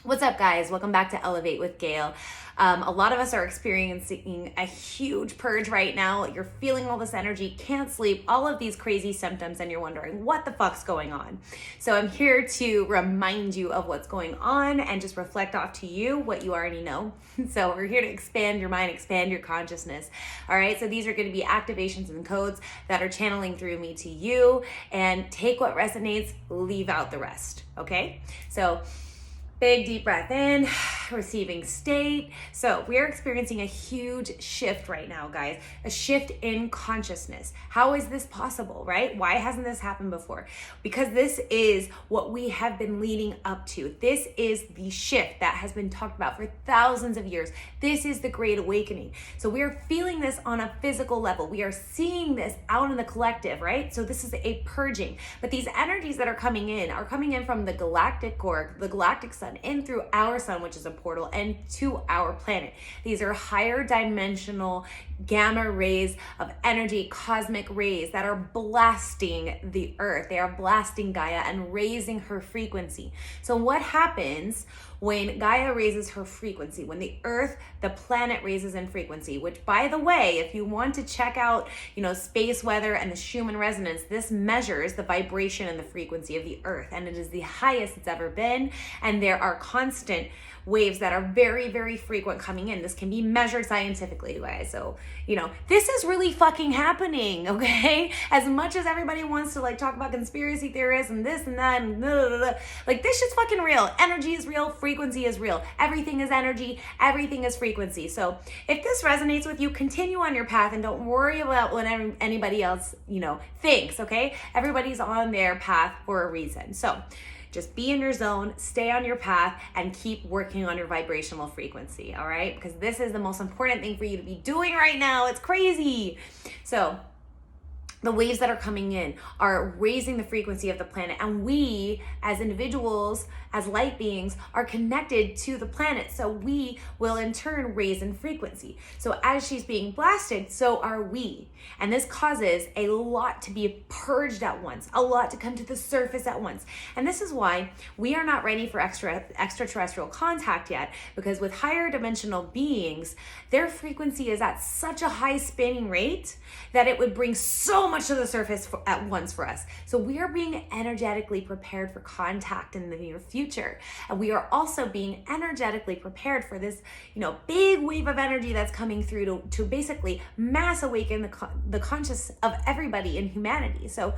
What's up, guys? Welcome back to Elevate with Gail. A lot of us are experiencing a huge purge right now. You're feeling all this energy, can't sleep, all of these crazy symptoms, and you're wondering what the fuck's going on. So I'm here to remind you of what's going on and just reflect off to you what you already know. So we're here to expand your mind, expand your consciousness. All right, so these are going to be activations and codes that are channeling through me to you, and take what resonates, leave out the rest. Okay, so big deep breath in, receiving state. So we are experiencing a huge shift right now, guys, a shift in consciousness. How is this possible, right? Why hasn't this happened before? Because this is what we have been leading up to. This is the shift that has been talked about for thousands of years. This is the Great Awakening. So we are feeling this on a physical level. We are seeing this out in the collective, right? So this is a purging. But these energies that are coming in from the galactic core, the galactic sun, in through our sun, which is a portal, and to our planet. These are higher dimensional gamma rays of energy, cosmic rays that are blasting the earth. They are blasting Gaia and raising her frequency. So what happens when Gaia raises her frequency, when the earth, the planet raises in frequency, which, by the way, if you want to check out, space weather and the Schumann resonance, this measures the vibration and the frequency of the earth, and it is the highest it's ever been. And there are constant waves that are very, very frequent coming in. This can be measured scientifically, guys. So, this is really fucking happening, okay? As much as everybody wants to talk about conspiracy theorists and this and that and blah, blah, blah, this shit's fucking real. Energy is real. Frequency is real. Everything is energy. Everything is frequency. So if this resonates with you, continue on your path and don't worry about what anybody else, thinks, okay? Everybody's on their path for a reason. So just be in your zone, stay on your path, and keep working on your vibrational frequency, all right? Because this is the most important thing for you to be doing right now. It's crazy. So the waves that are coming in are raising the frequency of the planet, and we as individuals, as light beings, are connected to the planet, so we will in turn raise in frequency. So as she's being blasted, so are we, and this causes a lot to be purged at once, a lot to come to the surface at once. And this is why we are not ready for extraterrestrial contact yet, because with higher dimensional beings, their frequency is at such a high spinning rate that it would bring so much to the surface at once for us. So we are being energetically prepared for contact in the near future. And we are also being energetically prepared for this, big wave of energy that's coming through to basically mass awaken the conscious of everybody in humanity. So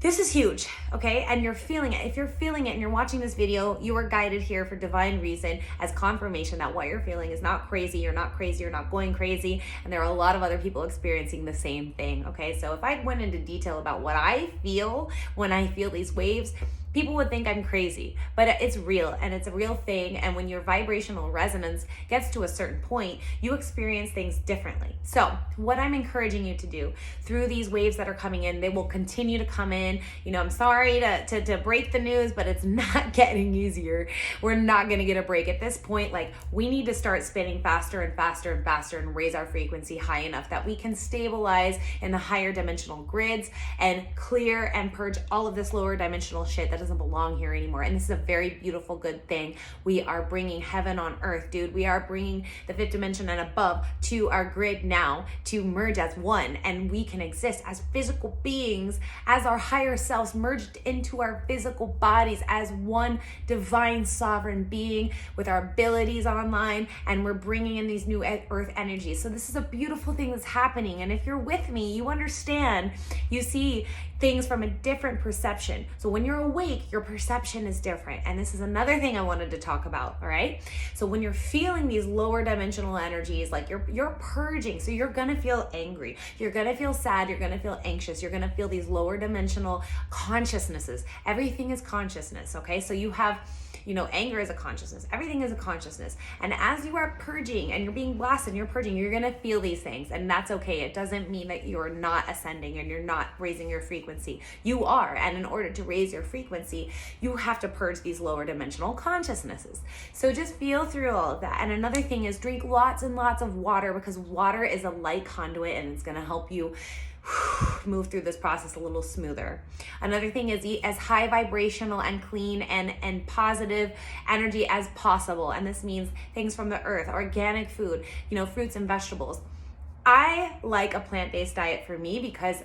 this is huge, okay? And you're feeling it. If you're feeling it and you're watching this video, you are guided here for divine reason as confirmation that what you're feeling is not crazy. You're not crazy. You're not going crazy. And there are a lot of other people experiencing the same thing, okay? So if I went into detail about what I feel when I feel these waves, people would think I'm crazy, but it's real, and it's a real thing. And when your vibrational resonance gets to a certain point, you experience things differently. So what I'm encouraging you to do through these waves that are coming in, they will continue to come in. I'm sorry to break the news, but it's not getting easier. We're not going to get a break at this point. We need to start spinning faster and faster and faster and raise our frequency high enough that we can stabilize in the higher dimensional grids and clear and purge all of this lower dimensional shit that doesn't belong here anymore. And this is a very beautiful, good thing. We are bringing heaven on earth, dude. We are bringing the fifth dimension and above to our grid now to merge as one, and we can exist as physical beings, as our higher selves merged into our physical bodies as one divine sovereign being with our abilities online, and we're bringing in these new earth energies. So this is a beautiful thing that's happening, and if you're with me, you understand, you see things from a different perception. So when you're awake, your perception is different. And this is another thing I wanted to talk about, all right? So when you're feeling these lower dimensional energies, you're purging, so you're gonna feel angry, you're gonna feel sad, you're gonna feel anxious, you're gonna feel these lower dimensional consciousnesses. Everything is consciousness, okay? So you have anger is a consciousness. Everything is a consciousness. And as you are purging and you're being blasted and you're purging, you're going to feel these things. And that's okay. It doesn't mean that you're not ascending and you're not raising your frequency. You are. And in order to raise your frequency, you have to purge these lower dimensional consciousnesses. So just feel through all of that. And another thing is drink lots and lots of water, because water is a light conduit and it's going to help you move through this process a little smoother. Another thing is eat as high vibrational and clean and positive energy as possible. And this means things from the earth, organic food, fruits and vegetables. I like a plant-based diet for me because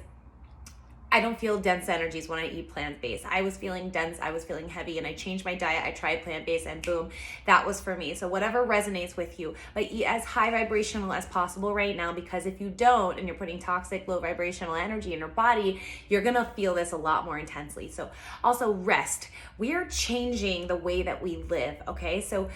I don't feel dense energies when I eat plant-based. I was feeling dense, I was feeling heavy, and I changed my diet. I tried plant-based and boom, that was for me. So whatever resonates with you, but eat as high vibrational as possible right now, because if you don't and you're putting toxic, low vibrational energy in your body, you're gonna feel this a lot more intensely. So also rest. We are changing the way that we live, okay? So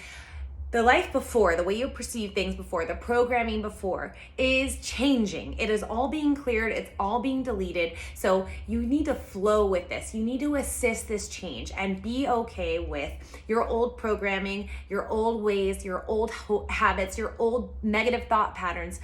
the life before, the way you perceive things before, the programming before is changing. It is all being cleared. It's all being deleted. So you need to flow with this. You need to assist this change and be okay with your old programming, your old ways, your old habits, your old negative thought patterns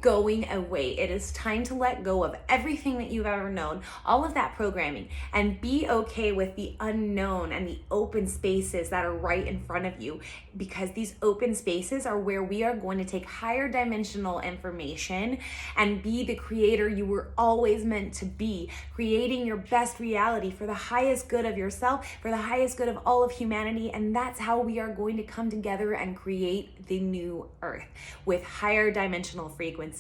going away. It is time to let go of everything that you've ever known, all of that programming, and be okay with the unknown and the open spaces that are right in front of you, because these open spaces are where we are going to take higher dimensional information and be the creator you were always meant to be, creating your best reality for the highest good of yourself, for the highest good of all of humanity. And that's how we are going to come together and create the new earth with higher dimensional frequencies,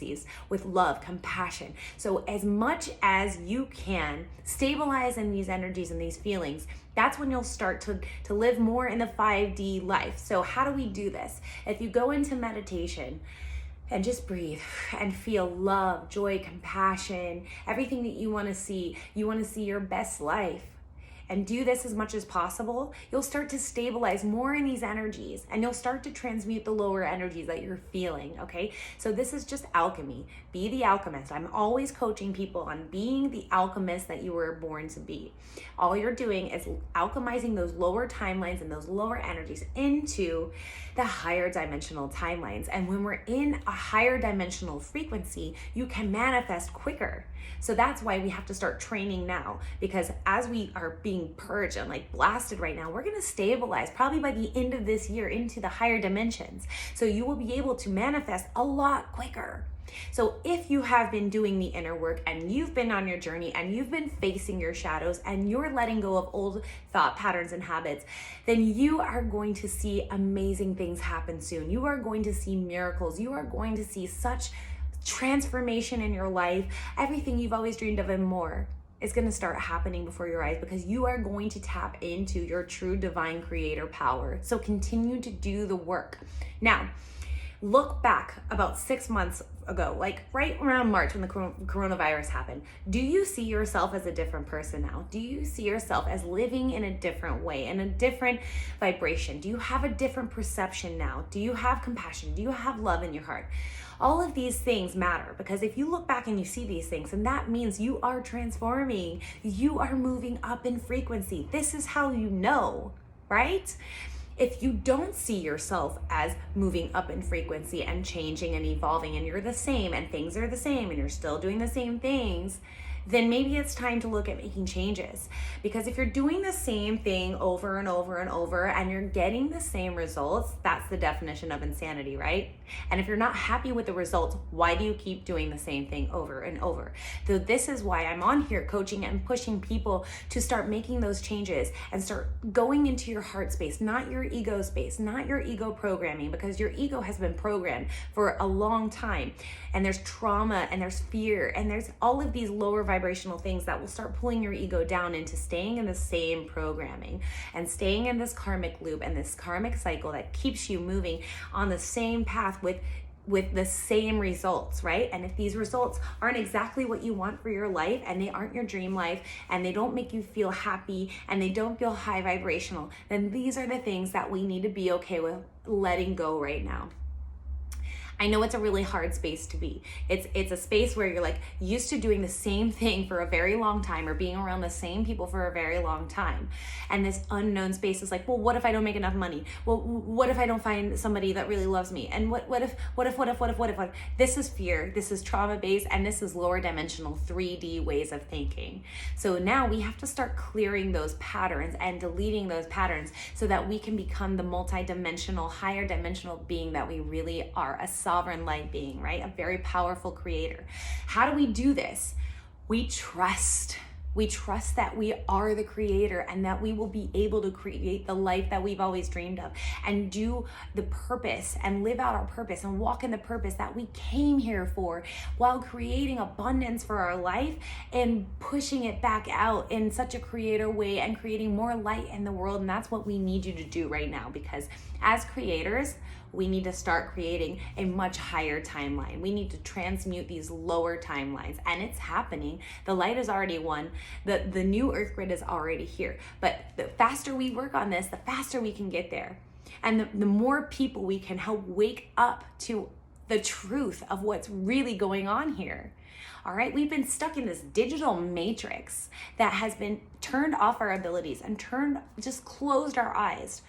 with love, compassion. So as much as you can stabilize in these energies and these feelings, that's when you'll start to live more in the 5D life. So how do we do this? If you go into meditation and just breathe and feel love, joy, compassion, everything that you want to see your best life, and do this as much as possible, you'll start to stabilize more in these energies, and you'll start to transmute the lower energies that you're feeling, okay? So this is just alchemy. Be the alchemist. I'm always coaching people on being the alchemist that you were born to be. All you're doing is alchemizing those lower timelines and those lower energies into the higher dimensional timelines. And when we're in a higher dimensional frequency, you can manifest quicker. So that's why we have to start training now, because as we are being purged and blasted right now, we're going to stabilize probably by the end of this year into the higher dimensions. So you will be able to manifest a lot quicker. So if you have been doing the inner work and you've been on your journey and you've been facing your shadows and you're letting go of old thought patterns and habits, then you are going to see amazing things happen soon. You are going to see miracles. You are going to see such transformation in your life. Everything you've always dreamed of and more is going to start happening before your eyes, because you are going to tap into your true divine creator power. So continue to do the work. Now, look back about 6 months ago, right around March when the coronavirus happened. Do you see yourself as a different person now? Do you see yourself as living in a different way, in a different vibration? Do you have a different perception now? Do you have compassion? Do you have love in your heart? All of these things matter, because if you look back and you see these things, and that means you are transforming, you are moving up in frequency. This is how you know, right? If you don't see yourself as moving up in frequency and changing and evolving, and you're the same and things are the same and you're still doing the same things, then maybe it's time to look at making changes. Because if you're doing the same thing over and over and over and you're getting the same results, that's the definition of insanity, right? And if you're not happy with the results, why do you keep doing the same thing over and over? So this is why I'm on here coaching and pushing people to start making those changes and start going into your heart space, not your ego space, not your ego programming, because your ego has been programmed for a long time. And there's trauma and there's fear and there's all of these lower vibrational things that will start pulling your ego down into staying in the same programming and staying in this karmic loop and this karmic cycle that keeps you moving on the same path with the same results, right? And if these results aren't exactly what you want for your life, and they aren't your dream life, and they don't make you feel happy, and they don't feel high vibrational, then these are the things that we need to be okay with letting go right now. I know it's a really hard space to be. It's a space where you're used to doing the same thing for a very long time, or being around the same people for a very long time. And this unknown space is well, what if I don't make enough money? Well, what if I don't find somebody that really loves me? And what if? This is fear, this is trauma-based, and this is lower dimensional 3D ways of thinking. So now we have to start clearing those patterns and deleting those patterns so that we can become the multi-dimensional, higher dimensional being that we really are, a sovereign light being, right? A very powerful creator. How do we do this? We trust. We trust that we are the creator and that we will be able to create the life that we've always dreamed of and do the purpose and live out our purpose and walk in the purpose that we came here for, while creating abundance for our life and pushing it back out in such a creator way and creating more light in the world. And that's what we need you to do right now, because as creators, we need to start creating a much higher timeline. We need to transmute these lower timelines, and it's happening. The light is already won. The new Earth grid is already here. But the faster we work on this, the faster we can get there. And the more people we can help wake up to the truth of what's really going on here. All right, we've been stuck in this digital matrix that has been turned off our abilities and just closed our eyes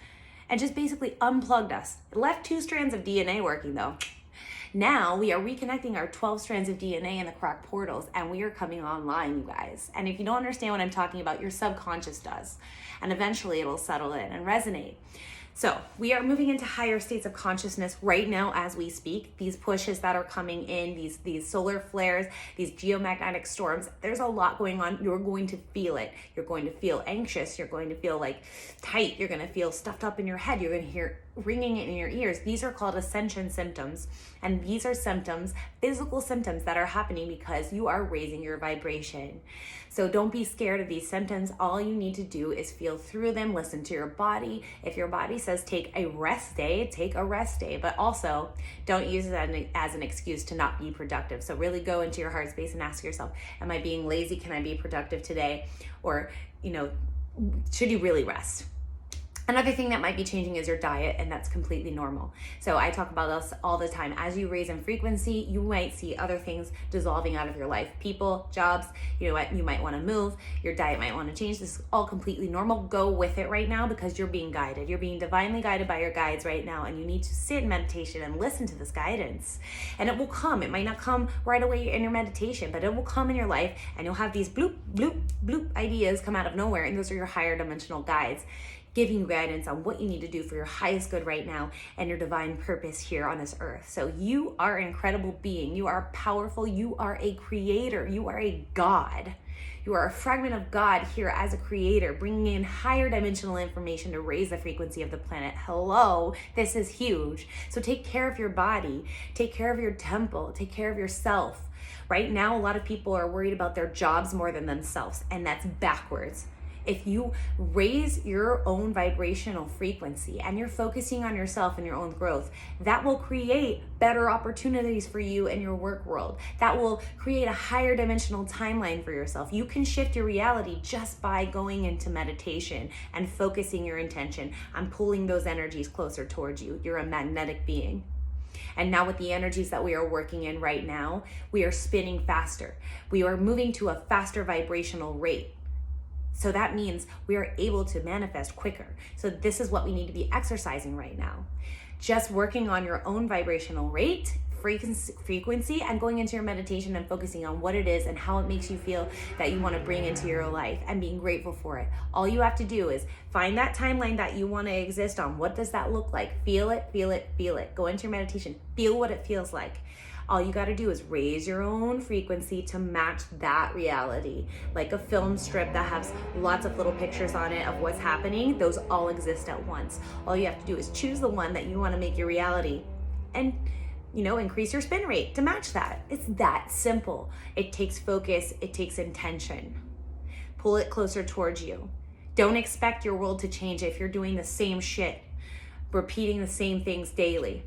and just basically unplugged us. It left 2 strands of DNA working though. Now we are reconnecting our 12 strands of DNA in the cracked portals, and we are coming online, you guys. And if you don't understand what I'm talking about, your subconscious does. And eventually it'll settle in and resonate. So we are moving into higher states of consciousness right now as we speak. These pushes that are coming in, these solar flares, these geomagnetic storms, there's a lot going on. You're going to feel it. You're going to feel anxious. You're going to feel like tight. You're going to feel stuffed up in your head. You're going to hear ringing in your ears. These are called ascension symptoms. And these are symptoms, physical symptoms that are happening because you are raising your vibration. So don't be scared of these symptoms. All you need to do is feel through them, listen to your body. If your body says take a rest day, take a rest day, but also don't use it as an excuse to not be productive. So really go into your heart space and ask yourself, am I being lazy? Can I be productive today? Or, should you really rest? Another thing that might be changing is your diet, and that's completely normal. So I talk about this all the time. As you raise in frequency, you might see other things dissolving out of your life. People, jobs, you might want to move. Your diet might want to change. This is all completely normal. Go with it right now because you're being guided. You're being divinely guided by your guides right now, and you need to sit in meditation and listen to this guidance. And it will come. It might not come right away in your meditation, but it will come in your life, and you'll have these bloop, bloop, bloop ideas come out of nowhere, and those are your higher dimensional guides, giving you guidance on what you need to do for your highest good right now and your divine purpose here on this earth. So you are an incredible being. You are powerful. You are a creator. You are a God. You are a fragment of God here as a creator, bringing in higher dimensional information to raise the frequency of the planet. Hello, this is huge. So take care of your body. Take care of your temple. Take care of yourself. Right now, a lot of people are worried about their jobs more than themselves, and that's backwards. If you raise your own vibrational frequency and you're focusing on yourself and your own growth, that will create better opportunities for you in your work world. That will create a higher dimensional timeline for yourself. You can shift your reality just by going into meditation and focusing your intention on pulling those energies closer towards you. You're a magnetic being. And now with the energies that we are working in right now, we are spinning faster. We are moving to a faster vibrational rate. So that means we are able to manifest quicker. So this is what we need to be exercising right now. Just working on your own vibrational rate, frequency, and going into your meditation and focusing on what it is and how it makes you feel that you want to bring into your life and being grateful for it. All you have to do is find that timeline that you want to exist on. What does that look like? Feel it, feel it, feel it. Go into your meditation. Feel what it feels like. All you got to do is raise your own frequency to match that reality. Like a film strip that has lots of little pictures on it of what's happening, those all exist at once. All you have to do is choose the one that you want to make your reality and, increase your spin rate to match that. It's that simple. It takes focus. It takes intention. Pull it closer towards you. Don't expect your world to change if you're doing the same shit, repeating the same things daily.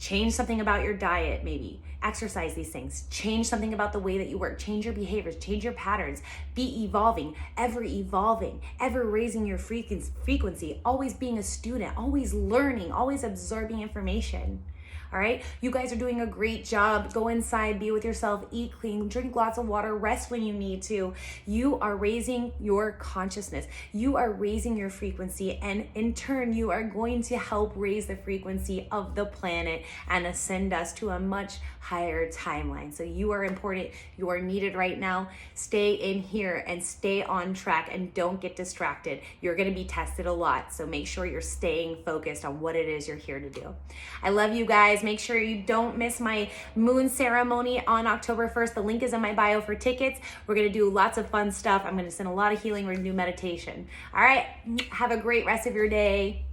Change something about your diet, maybe. Exercise these things. Change something about the way that you work. Change your behaviors. Change your patterns. Be evolving, ever raising your frequency, always being a student, always learning, always absorbing information. All right, you guys are doing a great job. Go inside, be with yourself, eat clean, drink lots of water, rest when you need to. You are raising your consciousness. You are raising your frequency, and in turn, you are going to help raise the frequency of the planet and ascend us to a much higher timeline. So you are important. You are needed right now. Stay in here and stay on track and don't get distracted. You're going to be tested a lot. So make sure you're staying focused on what it is you're here to do. I love you guys. make sure you don't miss my moon ceremony on October 1st. The link is in my bio for tickets. We're going to do lots of fun stuff. I'm going to send a lot of healing. We're going to do meditation. All right. Have a great rest of your day.